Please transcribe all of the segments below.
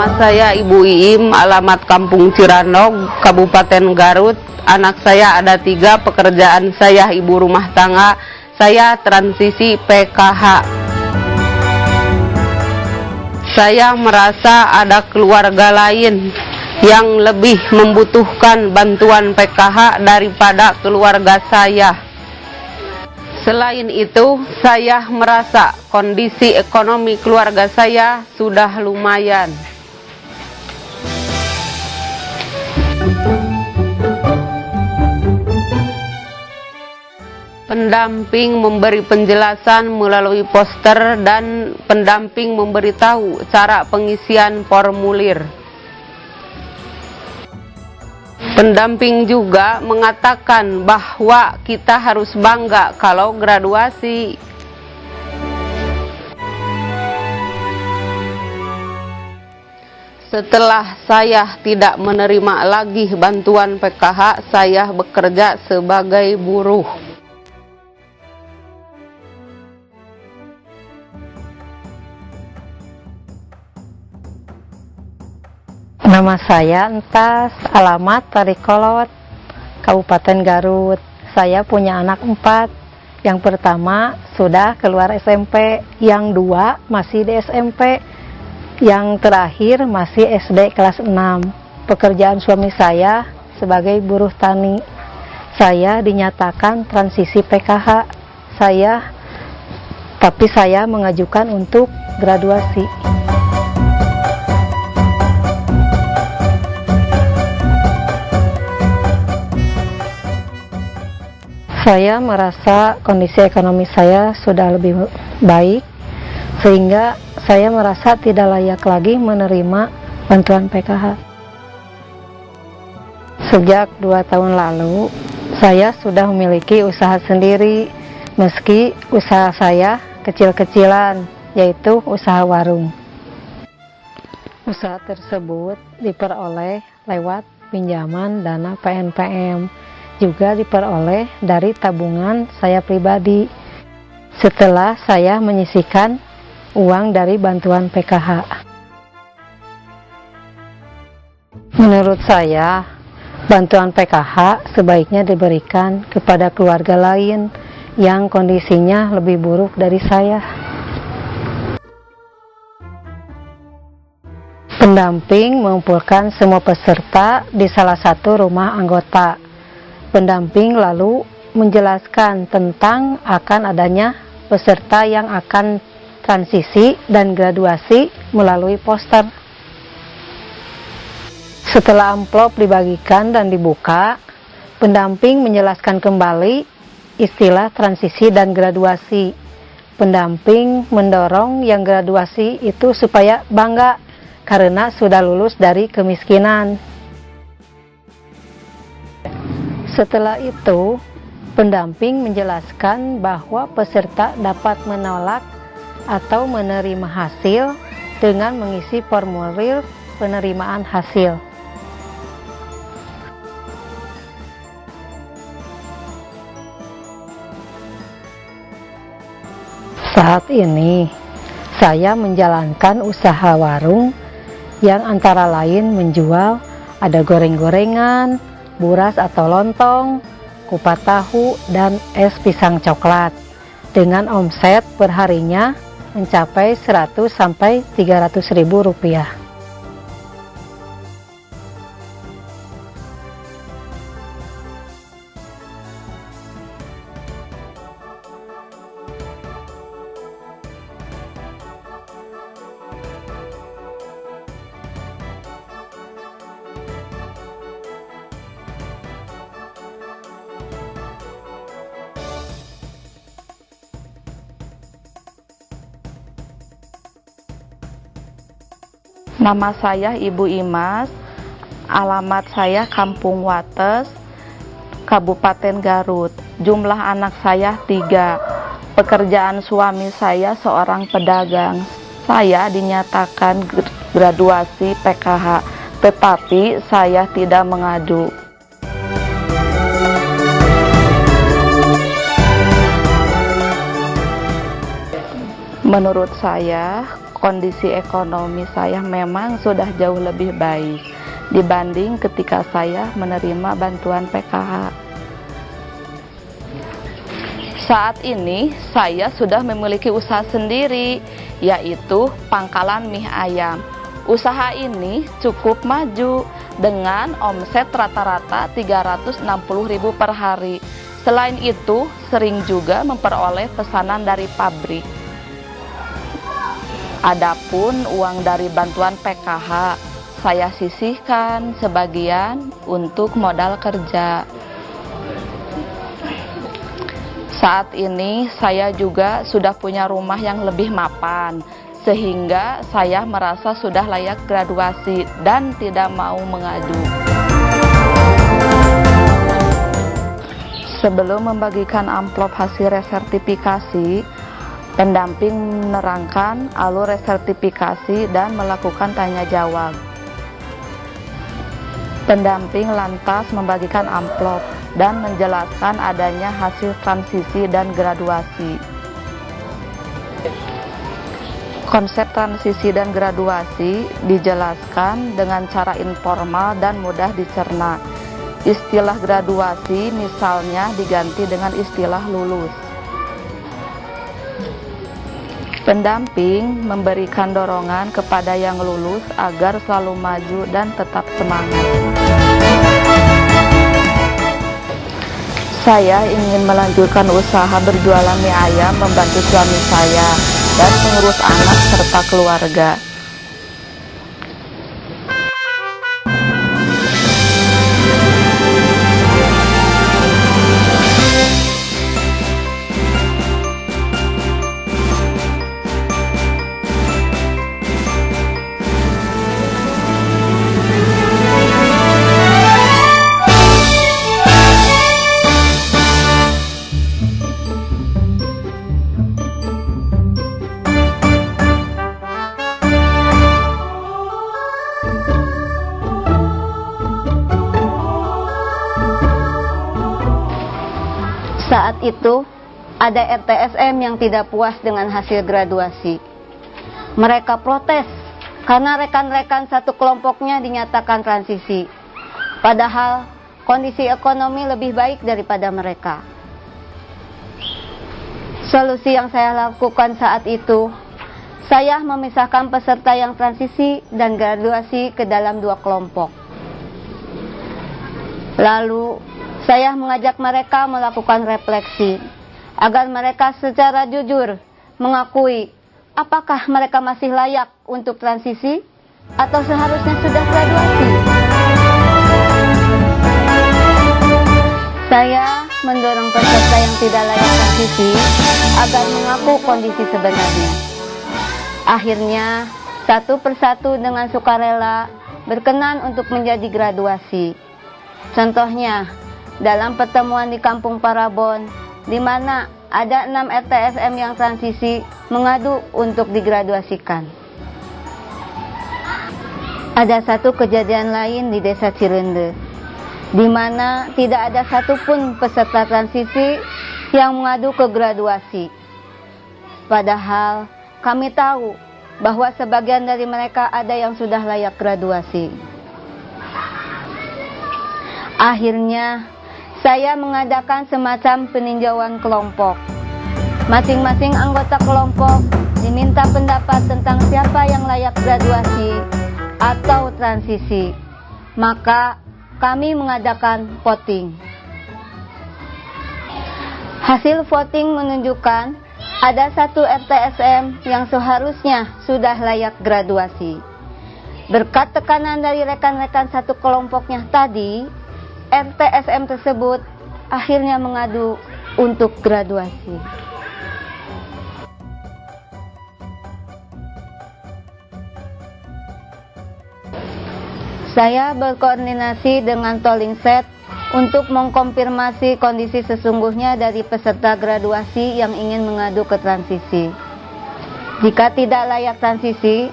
Nama saya Ibu Iim, alamat Kampung Ciranog, Kabupaten Garut. Anak saya ada 3, pekerjaan saya ibu rumah tangga. Saya transisi PKH. Saya merasa ada keluarga lain yang lebih membutuhkan bantuan PKH daripada keluarga saya. Selain itu, saya merasa kondisi ekonomi keluarga saya sudah lumayan. Pendamping memberi penjelasan melalui poster dan pendamping memberitahu cara pengisian formulir. Pendamping juga mengatakan bahwa kita harus bangga kalau graduasi. Setelah saya tidak menerima lagi bantuan PKH, saya bekerja sebagai buruh. Nama saya Entas, alamat Tarikolot, Kabupaten Garut. Saya punya anak 4. Yang pertama sudah keluar SMP, yang 2 masih di SMP, yang terakhir masih SD kelas 6. Pekerjaan suami saya sebagai buruh tani. Saya dinyatakan transisi PKH. Tapi saya mengajukan untuk graduasi. Saya merasa kondisi ekonomi saya sudah lebih baik, sehingga saya merasa tidak layak lagi menerima bantuan PKH. Sejak 2 tahun lalu, saya sudah memiliki usaha sendiri, meski usaha saya kecil-kecilan, yaitu usaha warung. Usaha tersebut diperoleh lewat pinjaman dana PNPM, juga diperoleh dari tabungan saya pribadi setelah saya menyisihkan uang dari bantuan PKH. Menurut saya, bantuan PKH sebaiknya diberikan kepada keluarga lain yang kondisinya lebih buruk dari saya. Pendamping mengumpulkan semua peserta di salah satu rumah anggota. Pendamping lalu menjelaskan tentang akan adanya peserta yang akan transisi dan graduasi melalui poster. Setelah amplop dibagikan dan dibuka, pendamping menjelaskan kembali istilah transisi dan graduasi. Pendamping mendorong yang graduasi itu supaya bangga karena sudah lulus dari kemiskinan. Setelah itu, pendamping menjelaskan bahwa peserta dapat menolak atau menerima hasil dengan mengisi formulir penerimaan hasil. Saat ini, saya menjalankan usaha warung yang antara lain menjual ada goreng-gorengan, buras atau lontong, kupat tahu, dan es pisang coklat dengan omset perharinya mencapai 100 sampai 300 ribu rupiah. Nama saya Ibu Imas, alamat saya Kampung Wates, Kabupaten Garut. Jumlah anak saya 3. Pekerjaan suami saya seorang pedagang. Saya dinyatakan graduasi PKH, tetapi saya tidak mengadu. Menurut saya, kondisi ekonomi saya memang sudah jauh lebih baik dibanding ketika saya menerima bantuan PKH. Saat ini saya sudah memiliki usaha sendiri, yaitu pangkalan mie ayam. Usaha ini cukup maju dengan omset rata-rata 360.000 per hari. Selain itu, sering juga memperoleh pesanan dari pabrik. Adapun uang dari bantuan PKH, saya sisihkan sebagian untuk modal kerja. Saat ini saya juga sudah punya rumah yang lebih mapan, sehingga saya merasa sudah layak graduasi dan tidak mau mengadu. Sebelum membagikan amplop hasil resertifikasi, pendamping menerangkan alur resertifikasi dan melakukan tanya jawab. Pendamping lantas membagikan amplop dan menjelaskan adanya hasil transisi dan graduasi. Konsep transisi dan graduasi dijelaskan dengan cara informal dan mudah dicerna. Istilah graduasi misalnya diganti dengan istilah lulus. Pendamping memberikan dorongan kepada yang lulus agar selalu maju dan tetap semangat. Saya ingin melanjutkan usaha berjualan mie ayam membantu suami saya dan mengurus anak serta keluarga. Saat itu, ada RTSM yang tidak puas dengan hasil graduasi. Mereka protes karena rekan-rekan satu kelompoknya dinyatakan transisi. Padahal, kondisi ekonomi lebih baik daripada mereka. Solusi yang saya lakukan saat itu, saya memisahkan peserta yang transisi dan graduasi ke dalam dua kelompok. Lalu, saya mengajak mereka melakukan refleksi agar mereka secara jujur mengakui apakah mereka masih layak untuk transisi atau seharusnya sudah graduasi. Saya mendorong peserta yang tidak layak transisi agar mengaku kondisi sebenarnya. Akhirnya, satu persatu dengan sukarela berkenan untuk menjadi graduasi. Contohnya, dalam pertemuan di Kampung Parabon, di mana ada 6 RTSM yang transisi mengadu untuk digraduasikan. Ada satu kejadian lain di Desa Cirende, di mana tidak ada satupun peserta transisi yang mengadu ke graduasi. Padahal kami tahu bahwa sebagian dari mereka ada yang sudah layak graduasi. Akhirnya, saya mengadakan semacam peninjauan kelompok. Masing-masing anggota kelompok diminta pendapat tentang siapa yang layak graduasi atau transisi. Maka kami mengadakan voting. Hasil voting menunjukkan ada satu RTSM yang seharusnya sudah layak graduasi. Berkat tekanan dari rekan-rekan satu kelompoknya tadi, RTSM tersebut akhirnya mengadu untuk graduasi. Saya berkoordinasi dengan Tolling Set untuk mengkonfirmasi kondisi sesungguhnya dari peserta graduasi yang ingin mengadu ke transisi. Jika tidak layak transisi,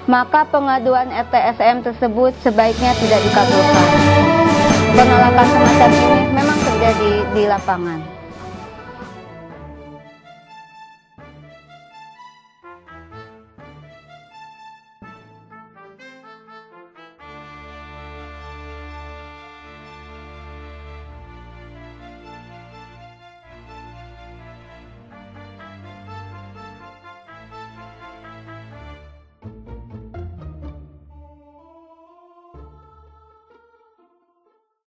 maka pengaduan RTSM tersebut sebaiknya tidak dikabulkan. Penolakan semacam ini memang terjadi di lapangan.